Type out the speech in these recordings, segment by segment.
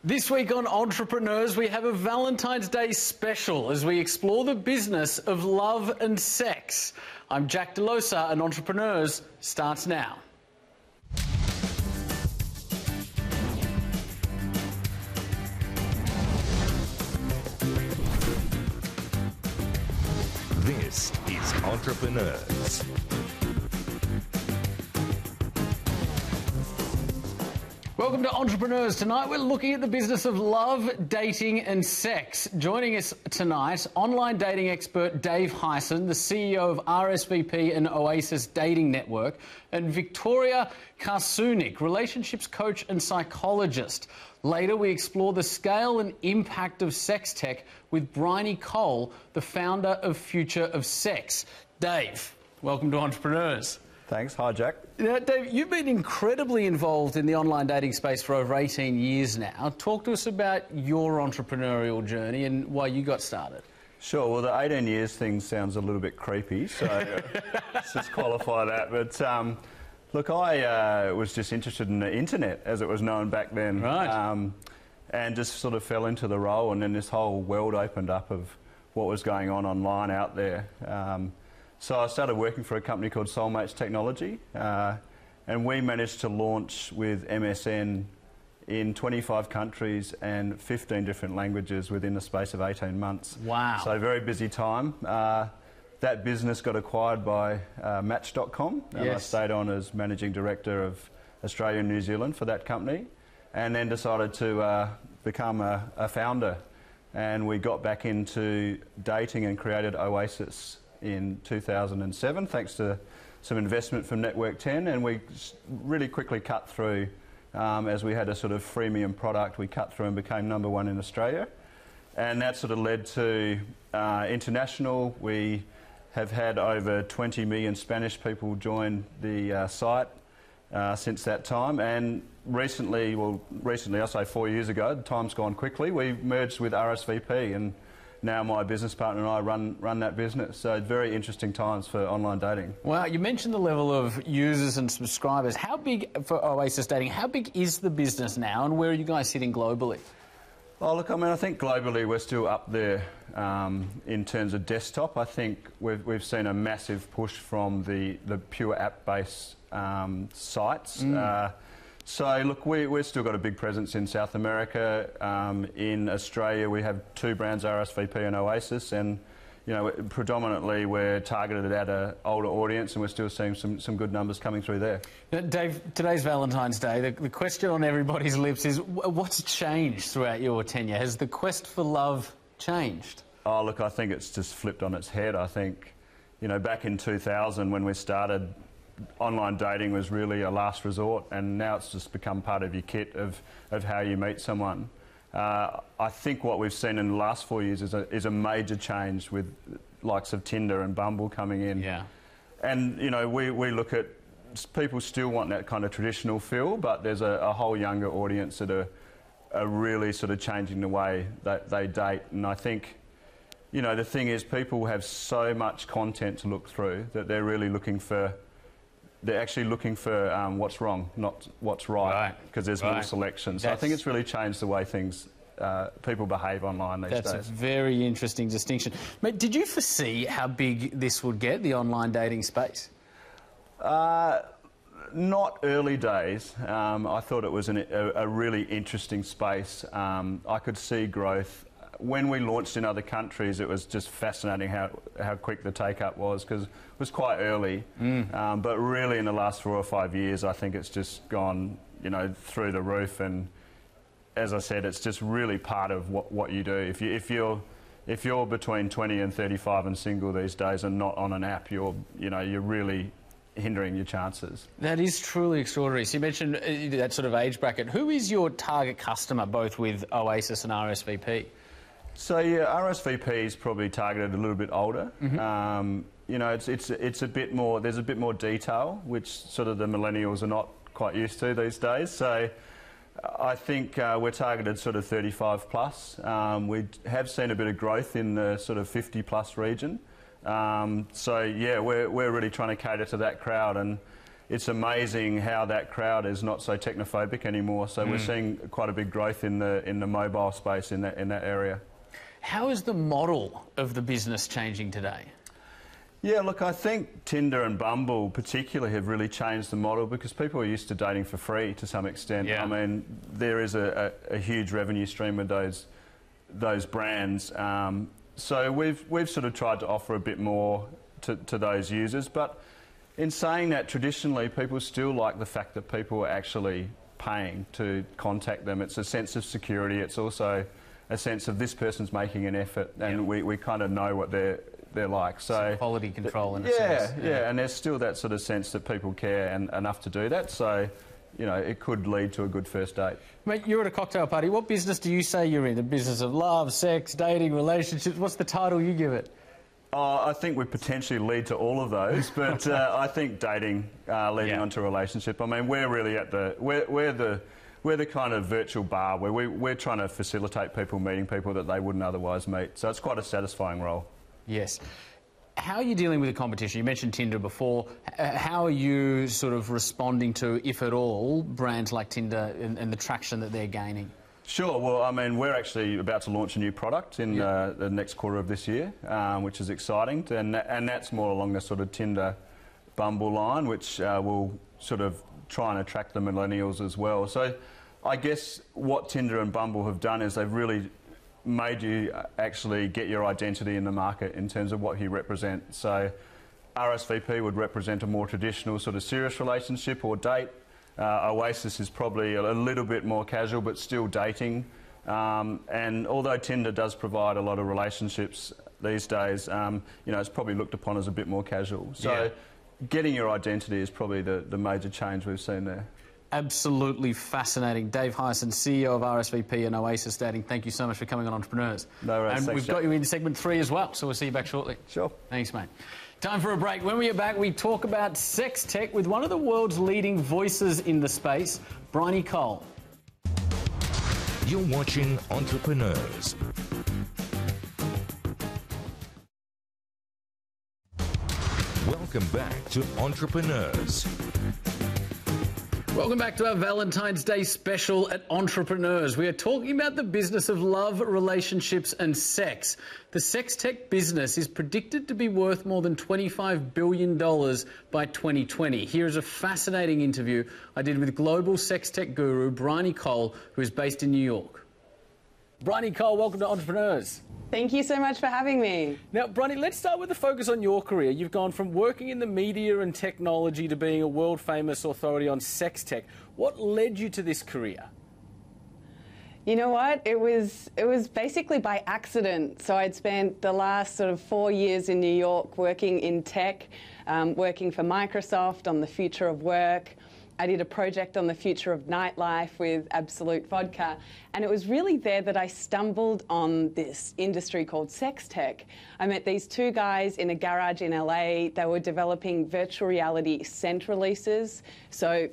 This week on Entrepreneurs, we have a Valentine's Day special as we explore the business of love and sex. I'm Jack Delosa, and Entrepreneurs starts now. This is Entrepreneurs. Welcome to Entrepreneurs. Tonight we're looking at the business of love, dating and sex. Joining us tonight, online dating expert Dave Hyson, the CEO of RSVP and Oasis Dating Network, and Victoria Karsunik, relationships coach and psychologist. Later we explore the scale and impact of sex tech with Bryony Cole, the founder of Future of Sex. Dave, welcome to Entrepreneurs. Thanks. Hi, Jack. Now, Dave, you've been incredibly involved in the online dating space for over 18 years now. Talk to us about your entrepreneurial journey and why you got started. Sure. Well, the 18 years thing sounds a little bit creepy, so let's just qualify that. But look, I was just interested in the internet, as it was known back then. Right. And just sort of fell into the role, and then this whole world opened up of what was going on online out there. So I started working for a company called Soulmates Technology, and we managed to launch with MSN in 25 countries and 15 different languages within the space of 18 months. Wow. So very busy time. That business got acquired by Match.com, and I stayed on as Managing Director of Australia and New Zealand for that company, and then decided to become a founder. And we got back into dating and created Oasis in 2007, thanks to some investment from Network 10, and we really quickly cut through. As we had a sort of freemium product, we cut through and became #1 in Australia, and that sort of led to international. We have had over 20 million Spanish people join the site since that time, and recently, I say 4 years ago, the time's gone quickly, we merged with RSVP, and now my business partner and I run that business. So very interesting times for online dating. Wow, you mentioned the level of users and subscribers. How big, for Oasis Dating, how big is the business now, and where are you guys sitting globally? Oh, look, I mean, I think globally we're still up there in terms of desktop. I think we've seen a massive push from the pure app-based sites. So, look, we've still got a big presence in South America. In Australia, we have two brands, RSVP and Oasis, and you know, predominantly we're targeted at an older audience, and we're still seeing some good numbers coming through there. Now, Dave, today's Valentine's Day. The question on everybody's lips is, what's changed throughout your tenure? Has the quest for love changed? Oh, look, I think it's just flipped on its head. I think, you know, back in 2000 when we started, online dating was really a last resort, and now it's just become part of your kit of how you meet someone. I think what we've seen in the last 4 years is a major change with likes of Tinder and Bumble coming in. Yeah. And, you know, we look at people still want that kind of traditional feel, but there's a whole younger audience that are really sort of changing the way that they date. And I think, you know, the thing is people have so much content to look through that they're really looking for what's wrong, not what's right, because there's more selection. So I think it's really changed the way people behave online these days. That's a very interesting distinction. Mate, did you foresee how big this would get, the online dating space? Not early days. I thought it was a really interesting space. I could see growth. When we launched in other countries, it was just fascinating how quick the take-up was, because it was quite early. But really in the last 4 or 5 years, I think it's just gone, you know, through the roof. And as I said, it's just really part of what you do. If you're between 20 and 35 and single these days and not on an app, you're really hindering your chances. That is truly extraordinary. So you mentioned that sort of age bracket. Who is your target customer, both with Oasis and RSVP? So yeah, RSVP is probably targeted a little bit older. You know, it's a bit more. There's a bit more detail, which sort of the millennials are not quite used to these days. So I think we're targeted sort of 35 plus. We have seen a bit of growth in the sort of 50 plus region. So yeah, we're really trying to cater to that crowd, and it's amazing how that crowd is not so technophobic anymore. So we're seeing quite a big growth in the mobile space in that area. How is the model of the business changing today? Yeah, look, I think Tinder and Bumble particularly have really changed the model because people are used to dating for free to some extent. Yeah. I mean, there is a huge revenue stream with those brands. So we've sort of tried to offer a bit more to those users. But in saying that, traditionally, people still like the fact that people are actually paying to contact them. It's a sense of security. It's also a sense of this person's making an effort, and we kind of know what they're like. So quality control in a sense. Yeah, and there's still that sort of sense that people care and enough to do that. So, you know, it could lead to a good first date. Mate, you're at a cocktail party. What business do you say you're in? The business of love, sex, dating, relationships? What's the title you give it? I think we potentially lead to all of those, but I think dating leading on to a relationship. I mean, we're really at we're the kind of virtual bar where we're trying to facilitate people meeting people that they wouldn't otherwise meet. So it's quite a satisfying role. Yes. How are you dealing with the competition? You mentioned Tinder before. How are you sort of responding to, if at all, brands like Tinder and the traction that they're gaining? Sure. Well, I mean, we're actually about to launch a new product in the next quarter of this year, which is exciting. And that's more along the sort of Tinder Bumble line, which will sort of try and attract the millennials as well. So I guess what Tinder and Bumble have done is they've really made you actually get your identity in the market in terms of what you represent. So RSVP would represent a more traditional sort of serious relationship or date. Oasis is probably a little bit more casual but still dating. And although Tinder does provide a lot of relationships these days, you know, it's probably looked upon as a bit more casual. So getting your identity is probably the major change we've seen there. Absolutely fascinating. Dave Hyson, CEO of RSVP and Oasis Dating, thank you so much for coming on Entrepreneurs. No worries. And Thanks, we've got you in segment 3 as well, so we'll see you back shortly. Sure. Thanks, mate. Time for a break. When we are back, we talk about sex tech with one of the world's leading voices in the space, Bryony Cole. You're watching Entrepreneurs. Welcome back to Entrepreneurs. Welcome back to our Valentine's Day special at Entrepreneurs. We are talking about the business of love, relationships and sex. The sex tech business is predicted to be worth more than $25 billion by 2020. Here is a fascinating interview I did with global sex tech guru Bryony Cole, who is based in New York. Bryony Cole, welcome to Entrepreneurs. Thank you so much for having me. Now, Bryony, let's start with the focus on your career. You've gone from working in the media and technology to being a world-famous authority on sex tech. What led you to this career? You know what? It was basically by accident. So I'd spent the last sort of 4 years in New York working in tech, working for Microsoft on the future of work. I did a project on the future of nightlife with Absolute Vodka, and it was really there that I stumbled on this industry called sex tech. I met these 2 guys in a garage in LA. They were developing virtual reality scent releases. So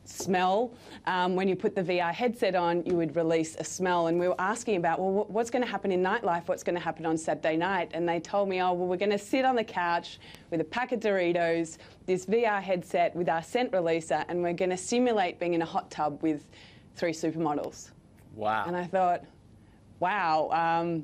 smell, when you put the VR headset on, you would release a smell. And we were asking about, well, what's going to happen in nightlife? What's going to happen on Saturday night? And they told me, oh, well, we're going to sit on the couch with a pack of Doritos, this VR headset with our scent releaser, and we're going to simulate being in a hot tub with 3 supermodels. Wow. And I thought, wow,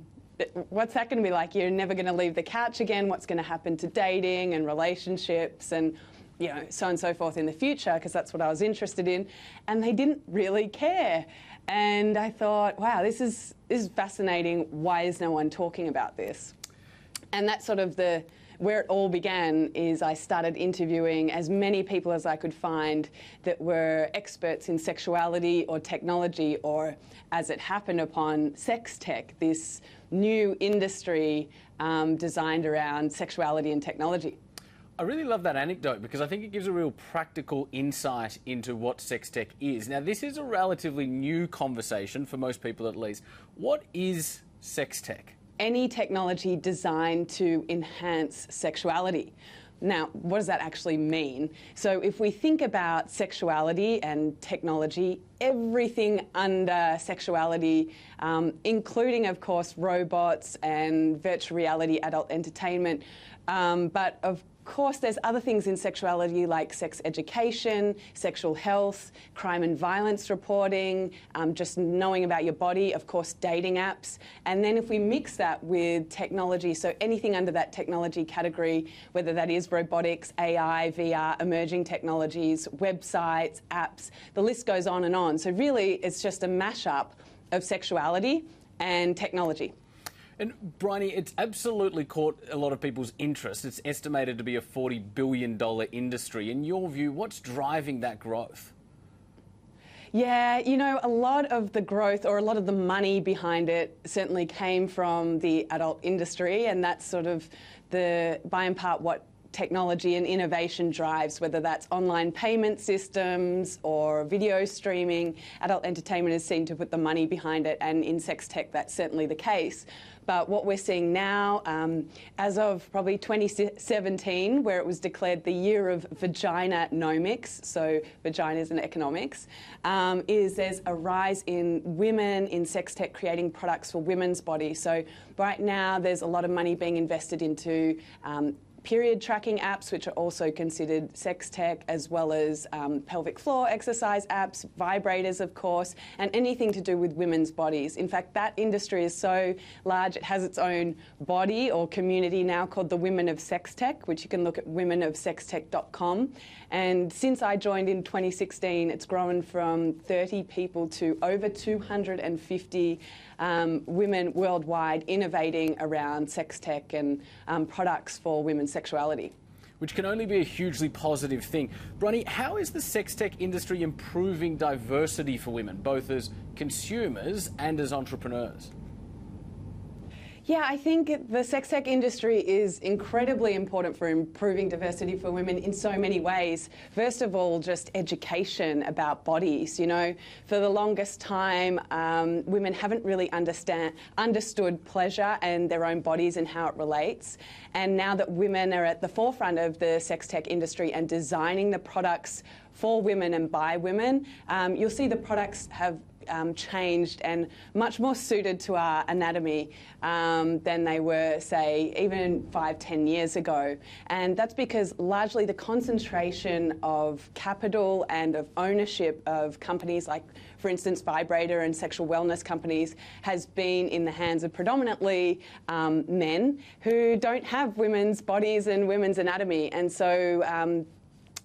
what's that going to be like? You're never going to leave the couch again. What's going to happen to dating and relationships and, you know, so on and so forth in the future, because that's what I was interested in. And they didn't really care. And I thought, wow, this is fascinating. Why is no one talking about this? And that's sort of where it all began. Is I started interviewing as many people as I could find that were experts in sexuality or technology, or as it happened upon sex tech, this new industry designed around sexuality and technology. I really love that anecdote because I think it gives a real practical insight into what sex tech is. Now, this is a relatively new conversation for most people at least. What is sex tech? Any technology designed to enhance sexuality. Now, what does that actually mean? So if we think about sexuality and technology, everything under sexuality, including, of course, robots and virtual reality adult entertainment, but of course, there's other things in sexuality like sex education, sexual health, crime and violence reporting, just knowing about your body, of course, dating apps. And then if we mix that with technology, so anything under that technology category, whether that is robotics, AI, VR, emerging technologies, websites, apps, the list goes on and on. So really, it's just a mashup of sexuality and technology. And Bryony, it's absolutely caught a lot of people's interest. It's estimated to be a $40 billion industry. In your view, what's driving that growth? Yeah, you know, a lot of the growth or a lot of the money behind it certainly came from the adult industry, and that's sort of by and part what technology and innovation drives, whether that's online payment systems or video streaming. Adult entertainment is seen to put the money behind it, and in sex tech that's certainly the case. But what we're seeing now, as of probably 2017, where it was declared the year of vagina-nomics, so vaginas and economics, is there's a rise in women in sex tech creating products for women's bodies. So right now there's a lot of money being invested into period tracking apps, which are also considered sex tech, as well as pelvic floor exercise apps, vibrators, of course, and anything to do with women's bodies. In fact, that industry is so large, it has its own body or community now called the Women of Sex Tech, which you can look at womenofsextech.com. And since I joined in 2016, it's grown from 30 people to over 250 women worldwide innovating around sex tech and products for women's sexuality. Which can only be a hugely positive thing. Bryony, how is the sex tech industry improving diversity for women, both as consumers and as entrepreneurs? Yeah, I think the sex tech industry is incredibly important for improving diversity for women in so many ways. First of all, just education about bodies. You know, for the longest time, women haven't really understood pleasure and their own bodies and how it relates. And now that women are at the forefront of the sex tech industry and designing the products for women and by women, you'll see the products have changed and much more suited to our anatomy than they were, say, even 5-10 years ago. And that's because largely the concentration of capital and of ownership of companies like, for instance, vibrator and sexual wellness companies has been in the hands of predominantly men who don't have women's bodies and women's anatomy. And so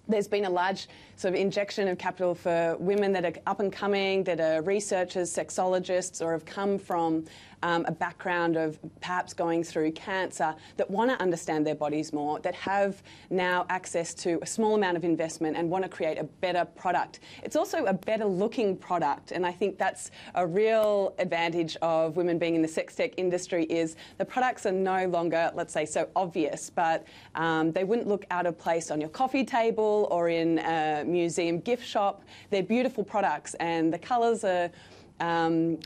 there's been a large sort of injection of capital for women that are up and coming, that are researchers, sexologists, or have come from a background of perhaps going through cancer, that want to understand their bodies more, that have now access to a small amount of investment and want to create a better product. It's also a better looking product, and I think that's a real advantage of women being in the sex tech industry is the products are no longer, let's say, so obvious, but they wouldn't look out of place on your coffee table or in a museum gift shop. They're beautiful products, and the colours are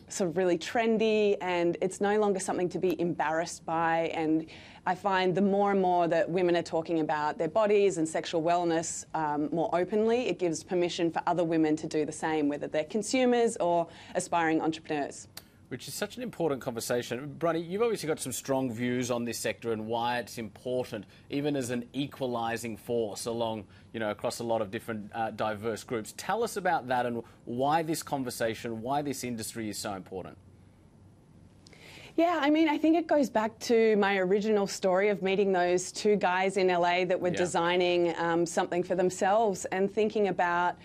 sort of really trendy, and it's no longer something to be embarrassed by. And I find the more and more that women are talking about their bodies and sexual wellness more openly, it gives permission for other women to do the same, whether they're consumers or aspiring entrepreneurs. Which is such an important conversation. Bryony, you've obviously got some strong views on this sector and why it's important, even as an equalising force along, you know, across a lot of different diverse groups. Tell us about that and why this conversation, why this industry is so important. Yeah, I mean, I think it goes back to my original story of meeting those two guys in LA that were designing something for themselves and thinking about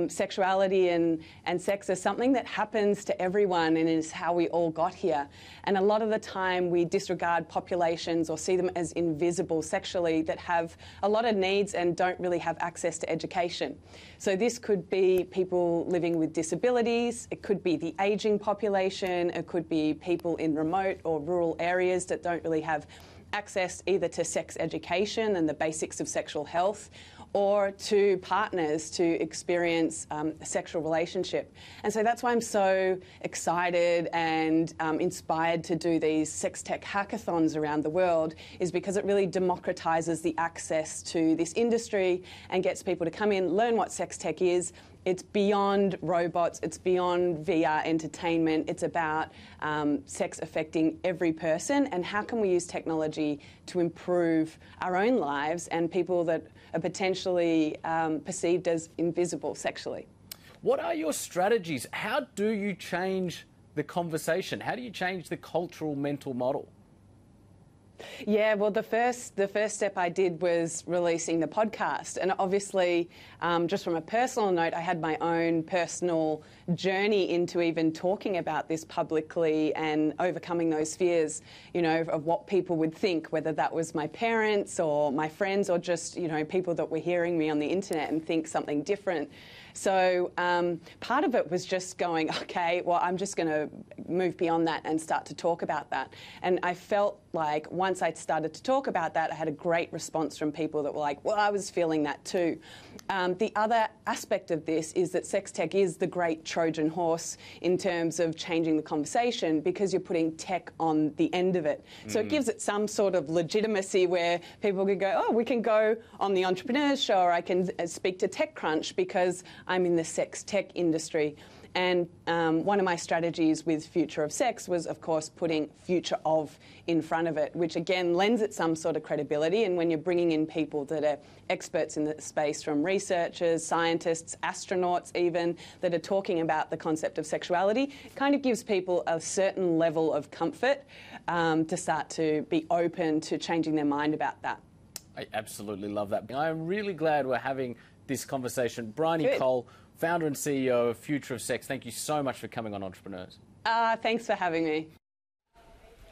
sexuality and sex as something that happens to everyone and is how we all got here. And a lot of the time we disregard populations or see them as invisible sexually that have a lot of needs and don't really have access to education. So this could be people living with disabilities, it could be the ageing population, it could be people in remote or rural areas that don't really have access either to sex education and the basics of sexual health, or to partners to experience a sexual relationship. And so that's why I'm so excited and inspired to do these sex tech hackathons around the world, is because it really democratizes the access to this industry and gets people to come in, learn what sex tech is, it's beyond robots, it's beyond VR entertainment, it's about sex affecting every person, and how can we use technology to improve our own lives and people that are potentially perceived as invisible sexually. What are your strategies? How do you change the conversation? How do you change the cultural mental model? Yeah, well, the first step I did was releasing the podcast, and obviously, just from a personal note, I had my own personal journey into even talking about this publicly and overcoming those fears, you know, of what people would think, whether that was my parents or my friends or just, you know, people that were hearing me on the internet and think something different. So part of it was just going, okay, well, I'm just going to move beyond that and start to talk about that. And I felt like once I started to talk about that, I had a great response from people that were like, well, I was feeling that too. The other aspect of this is that sex tech is the great Trojan horse in terms of changing the conversation, because you're putting tech on the end of it. So it gives it some sort of legitimacy where people could go, oh, we can go on the Entrepreneurs Show, or I can speak to TechCrunch because I'm in the sex tech industry. And one of my strategies with Future of Sex was, of course, putting Future of in front of it, which again lends it some sort of credibility. And when you're bringing in people that are experts in the space, from researchers, scientists, astronauts even, that are talking about the concept of sexuality, it kind of gives people a certain level of comfort to start to be open to changing their mind about that. I absolutely love that. I'm really glad we're having this conversation. Bryony Cole, founder and CEO of Future of Sex, thank you so much for coming on Entrepreneurs. Thanks for having me.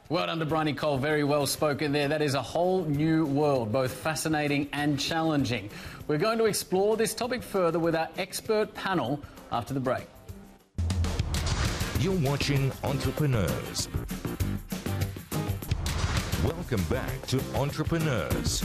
Well done to Bryony Cole, very well spoken there. That is a whole new world, both fascinating and challenging. We're going to explore this topic further with our expert panel after the break. You're watching Entrepreneurs. Welcome back to Entrepreneurs.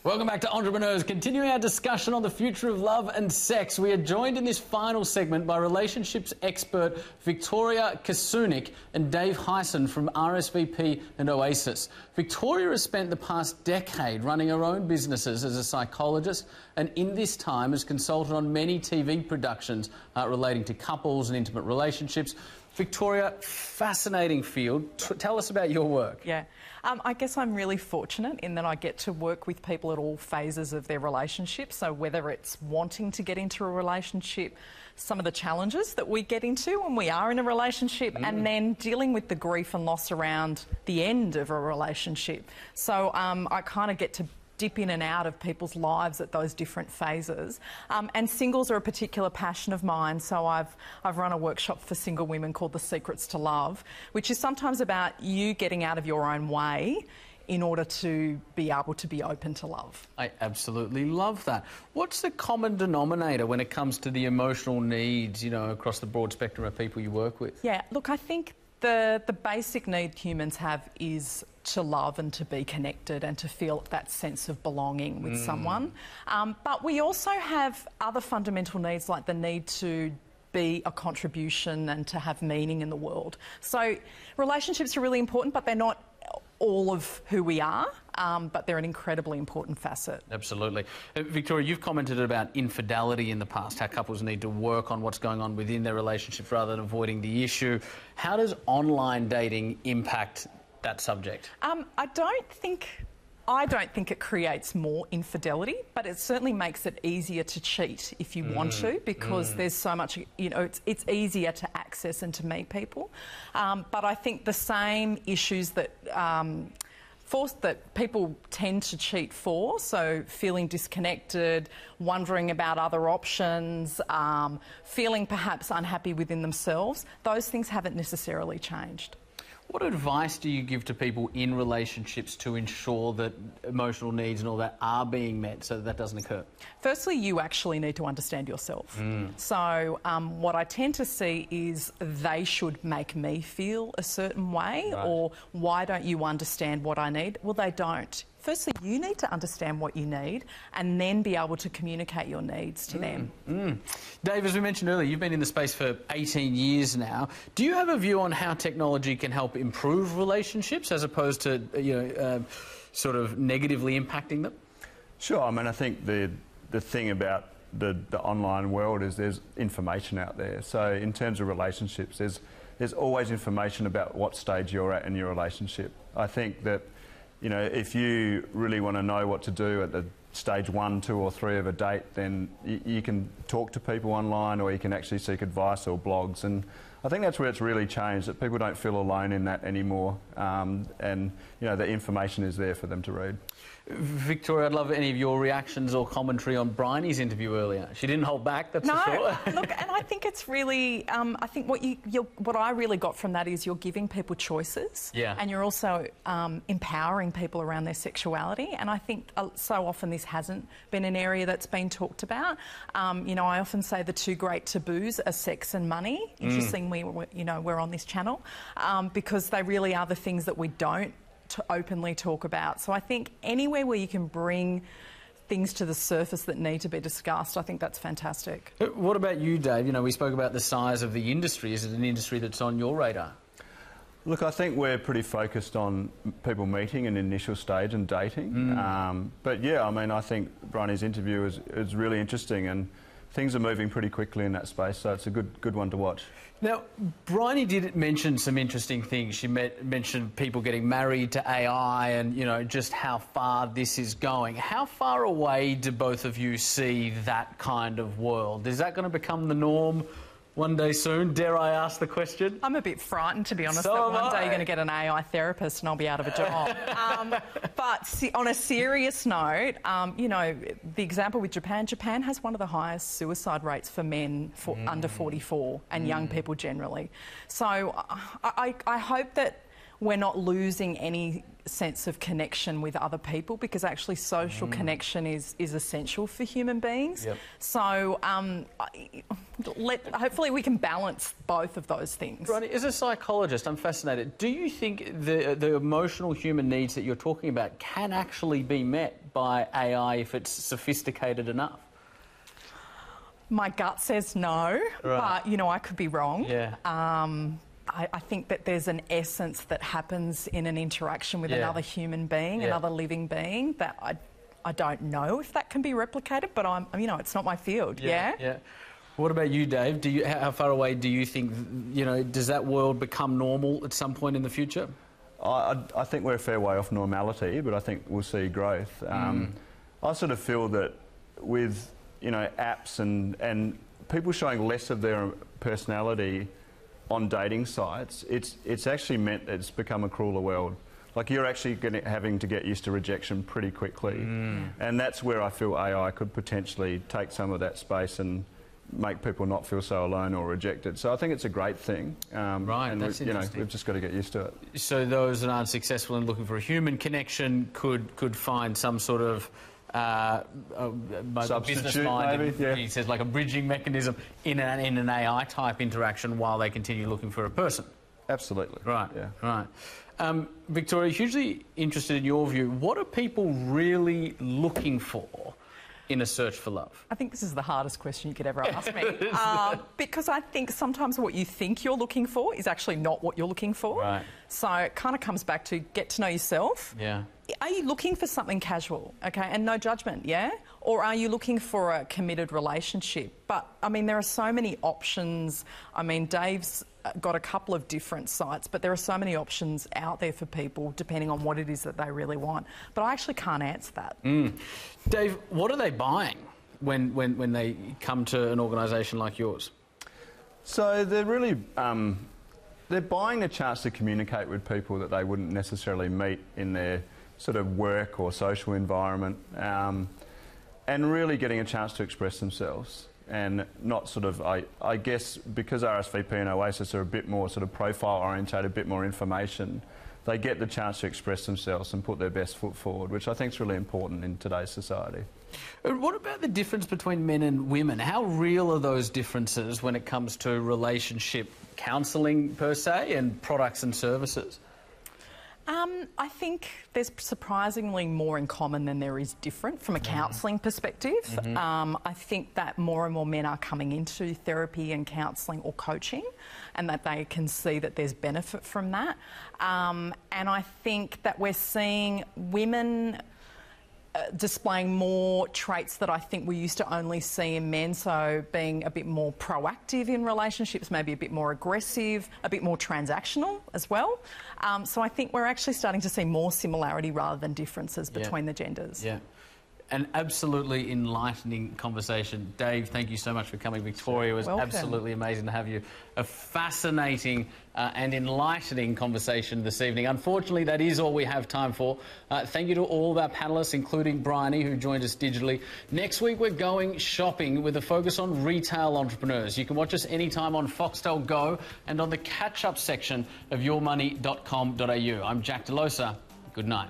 Welcome back to Entrepreneurs. Continuing our discussion on the future of love and sex, we are joined in this final segment by relationships expert Victoria Kasunik and Dave Hyson from RSVP and Oasis. Victoria has spent the past decade running her own businesses as a psychologist, and in this time has consulted on many TV productions relating to couples and intimate relationships. Victoria, fascinating field. Tell us about your work. Yeah, I guess I'm really fortunate in that I get to work with people at all phases of their relationship. So whether it's wanting to get into a relationship, some of the challenges that we get into when we are in a relationship, and then dealing with the grief and loss around the end of a relationship. So I kind of get to dip in and out of people's lives at those different phases. And singles are a particular passion of mine, so I've run a workshop for single women called The Secrets to Love, which is sometimes about you getting out of your own way in order to be able to be open to love. I absolutely love that. What's the common denominator when it comes to the emotional needs, you know, across the broad spectrum of people you work with? Yeah, look, I think the basic need humans have is to love and to be connected and to feel that sense of belonging with someone. But we also have other fundamental needs, like the need to be a contribution and to have meaning in the world. So relationships are really important, but they're not all of who we are, but they're an incredibly important facet. Absolutely. Victoria, you've commented about infidelity in the past, how couples need to work on what's going on within their relationship rather than avoiding the issue. How does online dating impact that subject? I don't think it creates more infidelity, but it certainly makes it easier to cheat if you want to, because there's so much, you know, it's easier to access and to meet people. But I think the same issues that that people tend to cheat for, so feeling disconnected, wondering about other options, feeling perhaps unhappy within themselves, those things haven't necessarily changed. What advice do you give to people in relationships to ensure that emotional needs and all that are being met so that doesn't occur? Firstly, you actually need to understand yourself. So what I tend to see is they should make me feel a certain way, or why don't you understand what I need? Well, they don't. Firstly, you need to understand what you need and then be able to communicate your needs to them. Dave, as we mentioned earlier, you've been in the space for 18 years now. Do you have a view on how technology can help improve relationships as opposed to, sort of negatively impacting them? Sure. I mean, I think the thing about the online world is there's information out there. So in terms of relationships, there's always information about what stage you're at in your relationship. I think that, you know, if you really want to know what to do at the stage 1, 2 or 3 of a date, then you can talk to people online, or you can actually seek advice or blogs. And I think that's where it's really changed, that people don't feel alone in that anymore, and you know, the information is there for them to read. Victoria, I'd love any of your reactions or commentary on Bryony's interview earlier. She didn't hold back, that's for sure. Look, and I think it's really, I think what I really got from that is you're giving people choices, and you're also empowering people around their sexuality. And I think so often this hasn't been an area that's been talked about. You know, I often say the 2 great taboos are sex and money. Interestingly, you know, we're on this channel because they really are the things that we don't to openly talk about. So I think anywhere where you can bring things to the surface that need to be discussed, I think that's fantastic. What about you, Dave? You know, we spoke about the size of the industry. Is it an industry that's on your radar? Look, I think we're pretty focused on people meeting in initial stage and dating. But yeah, I mean, I think Bryony's interview is really interesting, and things are moving pretty quickly in that space, so it's a good one to watch. Now, Bryony did mention some interesting things. She mentioned people getting married to AI and, you know, just how far this is going. How far away do both of you see that kind of world? Is that going to become the norm one day soon? Dare I ask the question? I'm a bit frightened, to be honest, So that one am day I. you're going to get an AI therapist and I'll be out of a job. But on a serious note, you know, the example with Japan, Japan has one of the highest suicide rates for men under 44 and young people generally. So I hope that we're not losing any sense of connection with other people, because actually social connection is essential for human beings. So hopefully we can balance both of those things. Bryony, as a psychologist, I'm fascinated. Do you think the emotional human needs that you're talking about can actually be met by AI if it's sophisticated enough? My gut says no, but, you know, I could be wrong. I think that there's an essence that happens in an interaction with another human being, another living being, that I don't know if that can be replicated, but you know, it's not my field. What about you, Dave? How far away do you think, you know, does that world become normal at some point in the future? I think we're a fair way off normality, but I think we'll see growth. I sort of feel that with, you know, apps and people showing less of their personality on dating sites, it's actually meant that it's become a crueler world. Like, you're actually having to get used to rejection pretty quickly. And that's where I feel AI could potentially take some of that space and make people not feel so alone or rejected. So I think it's a great thing. And that's you know, interesting. we've just got to get used to it. So those that aren't successful in looking for a human connection could find some sort of substitute, maybe. He says, like a bridging mechanism in an AI type interaction while they continue looking for a person. Absolutely. Right. Victoria, hugely interested in your view. What are people really looking for in a search for love? I think this is the hardest question you could ever ask me. Because I think sometimes what you think you're looking for is actually not what you're looking for. So it kind of comes back to get to know yourself. Are you looking for something casual, okay, and no judgment, or are you looking for a committed relationship? But, I mean, there are so many options. I mean, Dave's got a couple of different sites, but there are so many options out there for people depending on what it is that they really want. But I actually can't answer that. Dave, what are they buying when they come to an organisation like yours? So they're really they're buying a chance to communicate with people that they wouldn't necessarily meet in their sort of work or social environment, and really getting a chance to express themselves. And not sort of, I guess, because RSVP and Oasis are a bit more sort of profile orientated, a bit more information, they get the chance to express themselves and put their best foot forward, which I think is really important in today's society. What about the difference between men and women? How real are those differences when it comes to relationship counselling per se and products and services? I think there's surprisingly more in common than there is different from a counselling perspective. I think that more and more men are coming into therapy and counselling or coaching, and that they can see that there's benefit from that. And I think that we're seeing women displaying more traits that I think we used to only see in men, so being a bit more proactive in relationships, maybe a bit more aggressive, a bit more transactional as well. So I think we're actually starting to see more similarity rather than differences between the genders. Yeah. An absolutely enlightening conversation. Dave, thank you so much for coming. Victoria, it was absolutely amazing to have you. A fascinating and enlightening conversation this evening. Unfortunately, that is all we have time for. Thank you to all of our panellists, including Bryony, who joined us digitally. Next week, we're going shopping with a focus on retail entrepreneurs. You can watch us anytime on Foxtel Go and on the catch-up section of yourmoney.com.au. I'm Jack Delosa. Good night.